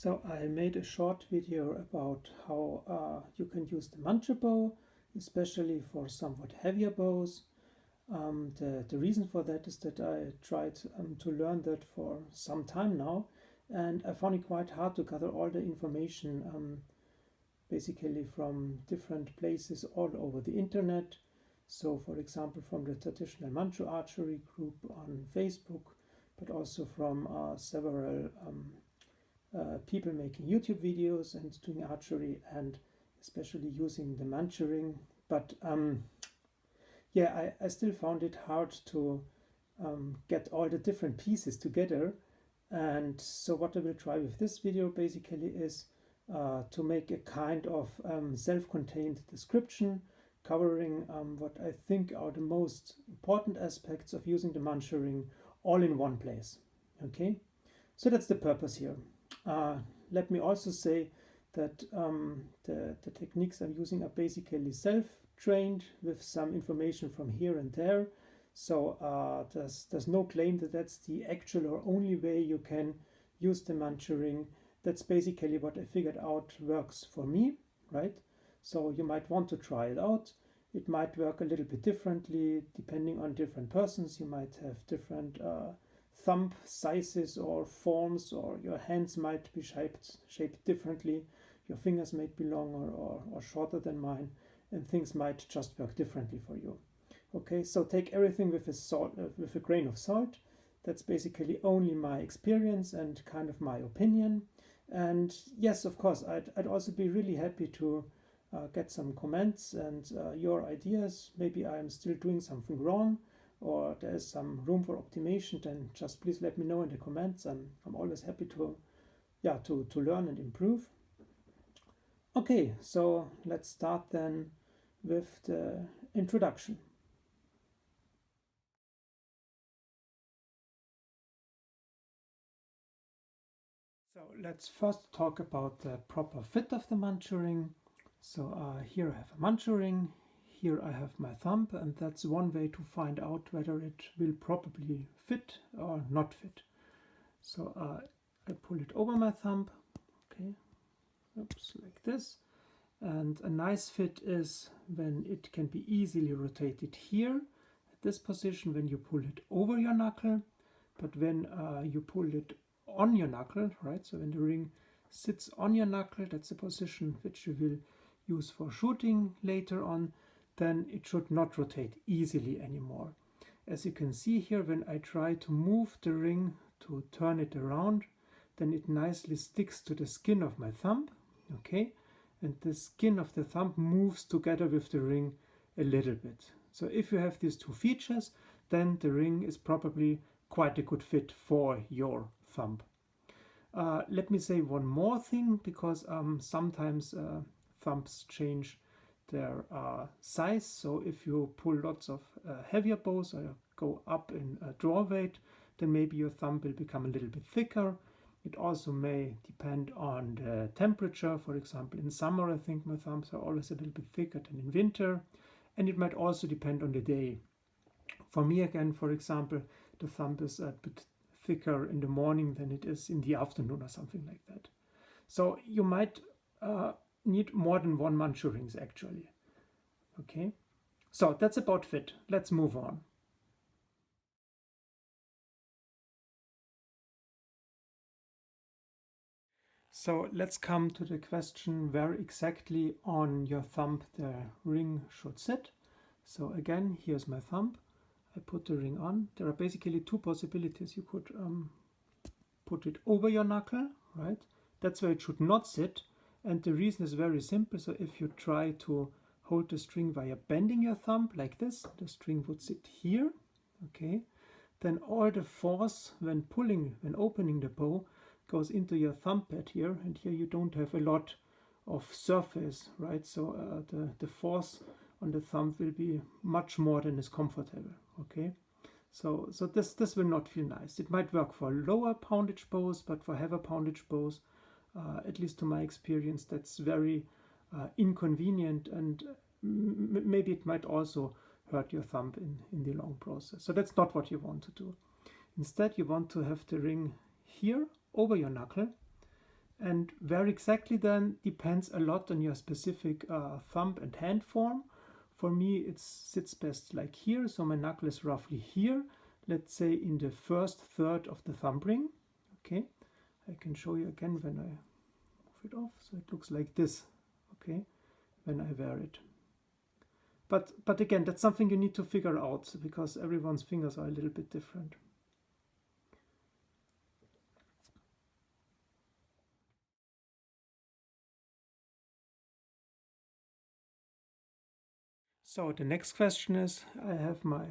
So I made a short video about how you can use the Manchu bow, especially for somewhat heavier bows. The reason for that is that I tried to learn that for some time now, and I found it quite hard to gather all the information basically from different places all over the internet. So for example from the traditional Manchu archery group on Facebook, but also from several people making YouTube videos and doing archery, and especially using the Manchu ring. But yeah, I still found it hard to get all the different pieces together. And so what I will try with this video basically is to make a kind of self-contained description covering what I think are the most important aspects of using the Manchu ring all in one place. Okay, so that's the purpose here. Let me also say that the techniques I'm using are basically self-trained with some information from here and there. So there's no claim that that's the actual or only way you can use the Manchu ring. That's basically what I figured out works for me, right? So you might want to try it out. It might work a little bit differently depending on different persons. You might have different thumb sizes or forms, or your hands might be shaped differently. Your fingers might be longer or shorter than mine, and things might just work differently for you. Okay, so take everything with a grain of salt. That's basically only my experience and kind of my opinion. And yes, of course, I'd also be really happy to get some comments and your ideas. Maybe I'm still doing something wrong, or there's some room for optimization, then just please let me know in the comments. I'm always happy to learn and improve. Okay, so let's start then with the introduction. So let's first talk about the proper fit of the Manchu ring. So here I have a Manchu ring. Here I have my thumb, and that's one way to find out whether it will probably fit or not fit. So I pull it over my thumb, okay, oops, like this. And a nice fit is when it can be easily rotated here at this position when you pull it over your knuckle, but when you pull it on your knuckle, right? So when the ring sits on your knuckle, that's a position which you will use for shooting later on, then it should not rotate easily anymore. As you can see here, when I try to move the ring to turn it around, then it nicely sticks to the skin of my thumb, okay? And the skin of the thumb moves together with the ring a little bit. So if you have these two features, then the ring is probably quite a good fit for your thumb. Let me say one more thing, because sometimes thumbs change their size. So if you pull lots of heavier bows or go up in draw weight, then maybe your thumb will become a little bit thicker. It also may depend on the temperature. For example, in summer I think my thumbs are always a little bit thicker than in winter, and it might also depend on the day. For me again, for example, the thumb is a bit thicker in the morning than it is in the afternoon or something like that. So you might need more than one Manchu rings actually. Okay, so that's about fit. Let's move on. So let's come to the question where exactly on your thumb the ring should sit. So again, here's my thumb. I put the ring on. There are basically two possibilities. You could put it over your knuckle, right? That's where it should not sit. And the reason is very simple. So if you try to hold the string via bending your thumb like this, the string would sit here, okay? Then all the force when opening the bow goes into your thumb pad here, and here you don't have a lot of surface, right? So the force on the thumb will be much more than is comfortable, okay? So this will not feel nice. It might work for lower poundage bows, but for heavier poundage bows, at least to my experience, that's very inconvenient, and maybe it might also hurt your thumb in the long process. So that's not what you want to do. Instead, you want to have the ring here over your knuckle, And where exactly then depends a lot on your specific thumb and hand form. For me, it sits best like here, so my knuckle is roughly here, let's say in the first third of the thumb ring. Okay, I can show you again when I move it off, so it looks like this, okay, when I wear it. But again, that's something you need to figure out, because everyone's fingers are a little bit different. So the next question is, I have my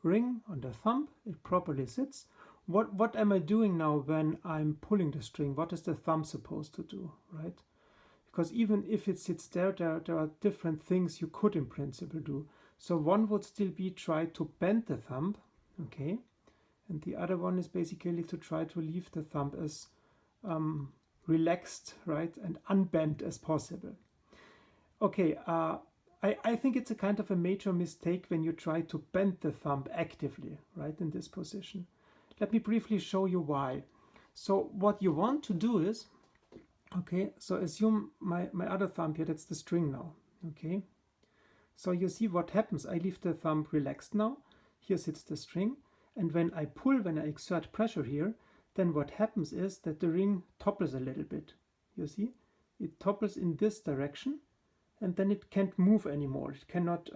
ring on the thumb, it properly sits. What am I doing now when I'm pulling the string? What is the thumb supposed to do, right? Because even if it sits there, there are different things you could in principle do. So one would still be try to bend the thumb, okay? And the other one is basically to try to leave the thumb as relaxed, right, and unbent as possible. Okay, I think it's a kind of a major mistake when you try to bend the thumb actively, right, in this position. Let me briefly show you why. So what you want to do is, okay, so assume my other thumb here, that's the string now, okay? So you see what happens. I leave the thumb relaxed now. Here sits the string. And when I pull, when I exert pressure here, then what happens is that the ring topples a little bit. You see? It topples in this direction, and then it can't move anymore. It cannot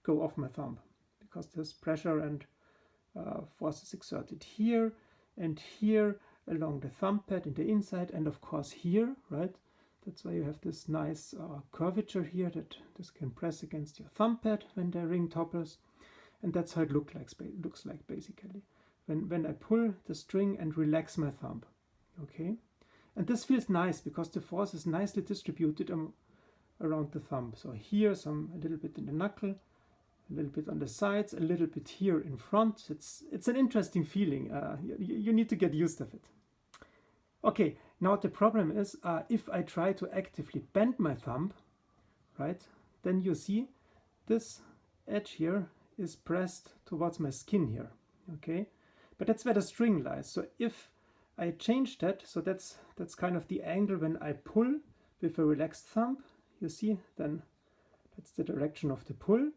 go off my thumb because there's pressure and force is exerted here and here along the thumb pad in the inside, and of course here, right? That's why you have this nice curvature here that this can press against your thumb pad when the ring topples, and that's how it looks like basically. When I pull the string and relax my thumb, okay? And this feels nice because the force is nicely distributed around the thumb. So here, a little bit in the knuckle, a little bit on the sides, a little bit here in front. It's an interesting feeling. You need to get used to it. Okay, now the problem is if I try to actively bend my thumb, right, then you see this edge here is pressed towards my skin here, okay? But that's where the string lies. So if I change that, so that's kind of the angle when I pull with a relaxed thumb, you see, then that's the direction of the pull.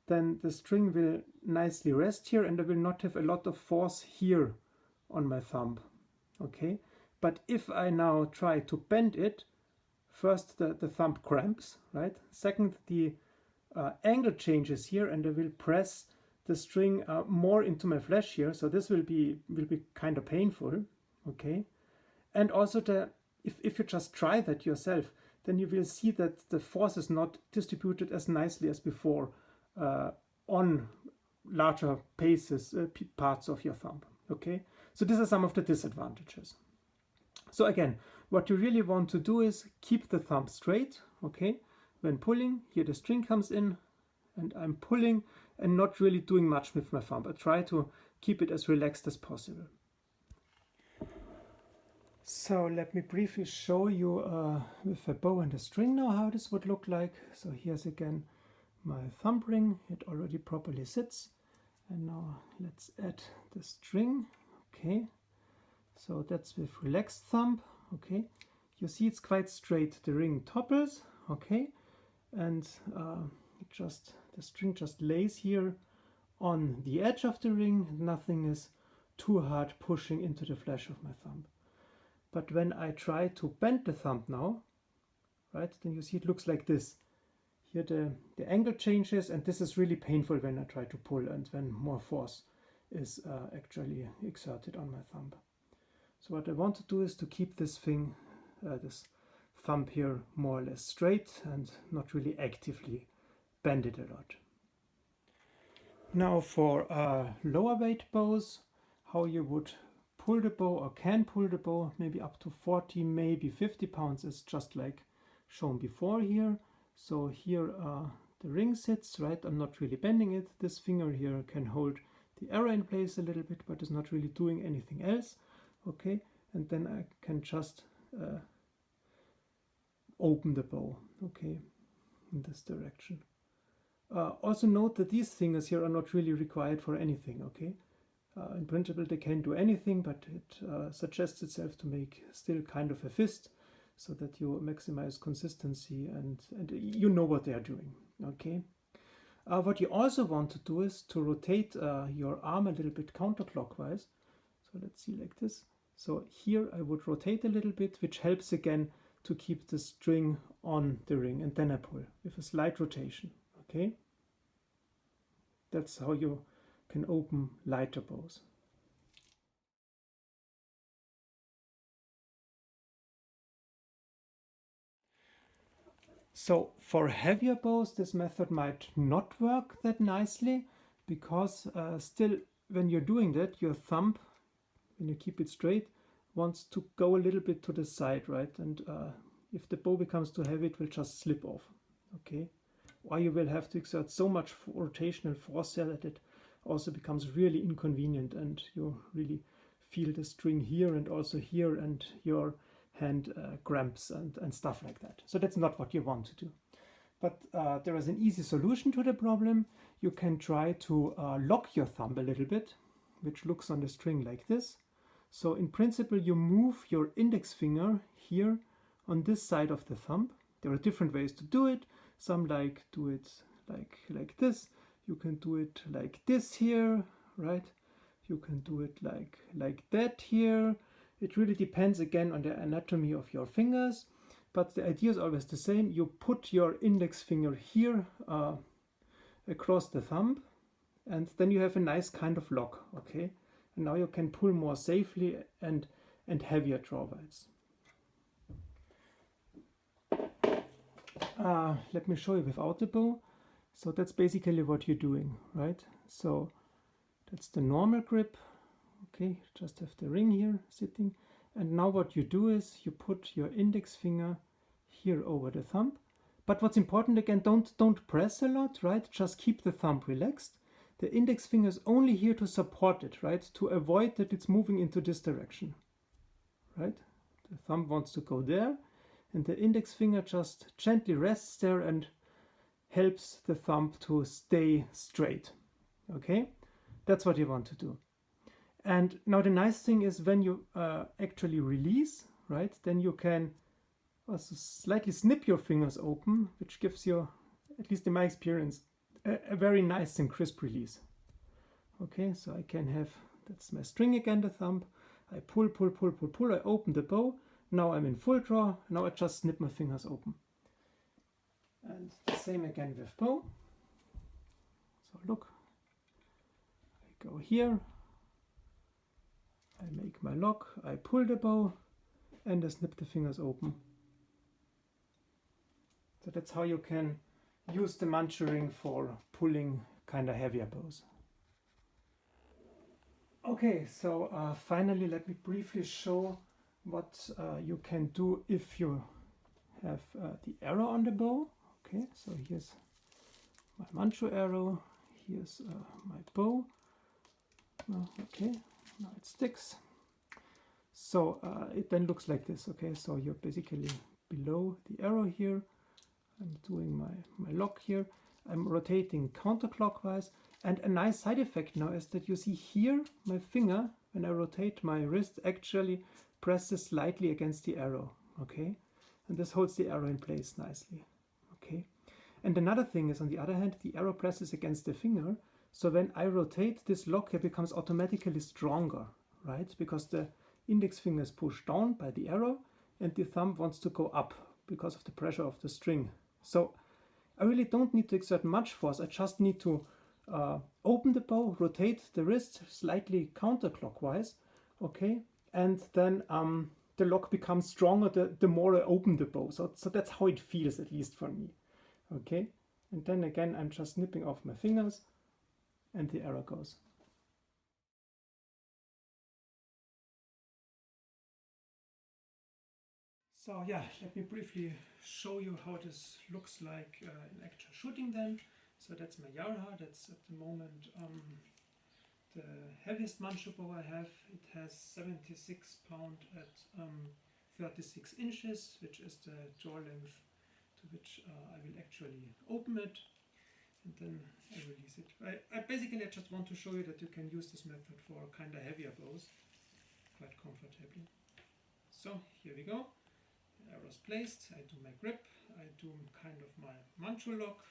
Then the string will nicely rest here and I will not have a lot of force here on my thumb, okay? But if I now try to bend it, first the thumb cramps, right? Second, the angle changes here and I will press the string more into my flesh here, so this will be kind of painful, okay? And also if you just try that yourself, then you will see that the force is not distributed as nicely as before on larger parts of your thumb, okay? So these are some of the disadvantages. So again, what you really want to do is keep the thumb straight, okay? When pulling, here the string comes in and I'm pulling and not really doing much with my thumb. I try to keep it as relaxed as possible. So let me briefly show you with a bow and a string now how this would look like. So here's again my thumb ring. It already properly sits. And now let's add the string, okay? So that's with relaxed thumb, okay? You see it's quite straight. The ring topples, okay? And the string just lays here on the edge of the ring. Nothing is too hard pushing into the flesh of my thumb. But when I try to bend the thumb now, right, then you see it looks like this. Here the angle changes, and this is really painful when I try to pull and when more force is actually exerted on my thumb. So what I want to do is to keep this thumb here more or less straight and not really actively bend it a lot. Now for lower weight bows, how you would pull the bow or can pull the bow, maybe up to 40, maybe 50 pounds is just like shown before here. So here the ring sits, right? I'm not really bending it. This finger here can hold the arrow in place a little bit, but is not really doing anything else. Okay, and then I can just open the bow, okay, in this direction. Also note that these fingers here are not really required for anything, okay? In principle, they can do anything, but it suggests itself to make still kind of a fist, so that you maximize consistency and you know what they are doing. Okay. What you also want to do is to rotate your arm a little bit counterclockwise. So let's see, like this. So here I would rotate a little bit, which helps again to keep the string on the ring, and then I pull with a slight rotation. Okay. That's how you can open lighter bows. So for heavier bows, this method might not work that nicely, because still when you're doing that, your thumb, when you keep it straight, wants to go a little bit to the side, right? And if the bow becomes too heavy, it will just slip off. Okay. Or you will have to exert so much rotational force there that it also becomes really inconvenient, and you really feel the string here and also here, and your hand cramps and stuff like that. So that's not what you want to do. But there is an easy solution to the problem. You can try to lock your thumb a little bit, which looks on the string like this. So in principle, you move your index finger here on this side of the thumb. There are different ways to do it. Some do it like this. You can do it like this here, right? You can do it like that here. It really depends again on the anatomy of your fingers, but the idea is always the same. You put your index finger here across the thumb, and then you have a nice kind of lock, okay? And now you can pull more safely and heavier drawbells. Let me show you without the bow. So that's basically what you're doing, right? So that's the normal grip. Okay, just have the ring here sitting. And now what you do is you put your index finger here over the thumb. But what's important again, don't press a lot, right? Just keep the thumb relaxed. The index finger is only here to support it, right? To avoid that it's moving into this direction, right? The thumb wants to go there, and the index finger just gently rests there and helps the thumb to stay straight. Okay, that's what you want to do. And now the nice thing is when you actually release, right, then you can also slightly snip your fingers open, which gives you, at least in my experience, a very nice and crisp release. Okay, so I can have, that's my string again, the thumb. I pull, pull, pull, pull, pull. I open the bow. Now I'm in full draw. Now I just snip my fingers open. And the same again with bow. So look, I go here. I make my lock, I pull the bow, and I snip the fingers open. So that's how you can use the Manchu ring for pulling kind of heavier bows. Okay, so finally let me briefly show what you can do if you have the arrow on the bow. Okay, so here's my Manchu arrow, here's my bow. Okay, now it sticks. So it then looks like this. Okay, so you're basically below the arrow here. I'm doing my lock here. I'm rotating counterclockwise, and a nice side effect now is that you see here my finger, when I rotate my wrist, actually presses slightly against the arrow. Okay, and this holds the arrow in place nicely. Okay, and another thing is, on the other hand, the arrow presses against the finger. So when I rotate, this lock here becomes automatically stronger, right? Because the index finger is pushed down by the arrow and the thumb wants to go up because of the pressure of the string. So I really don't need to exert much force. I just need to open the bow, rotate the wrist slightly counterclockwise, okay? And then the lock becomes stronger the more I open the bow. So that's how it feels, at least for me, okay? And then again, I'm just snipping off my fingers, and the arrow goes. So yeah, let me briefly show you how this looks like in actual shooting then. So that's my Yamaha, that's at the moment the heaviest Manchu bow I have. It has 76 pound at 36 inches, which is the draw length to which I will actually open it. and then I release it. I basically just want to show you that you can use this method for kind of heavier bows quite comfortably. So here we go. The arrow is placed. I do my grip. I do kind of my Manchu lock,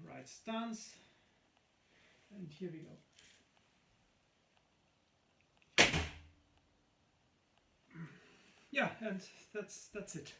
right stance, and here we go. Yeah, and that's it.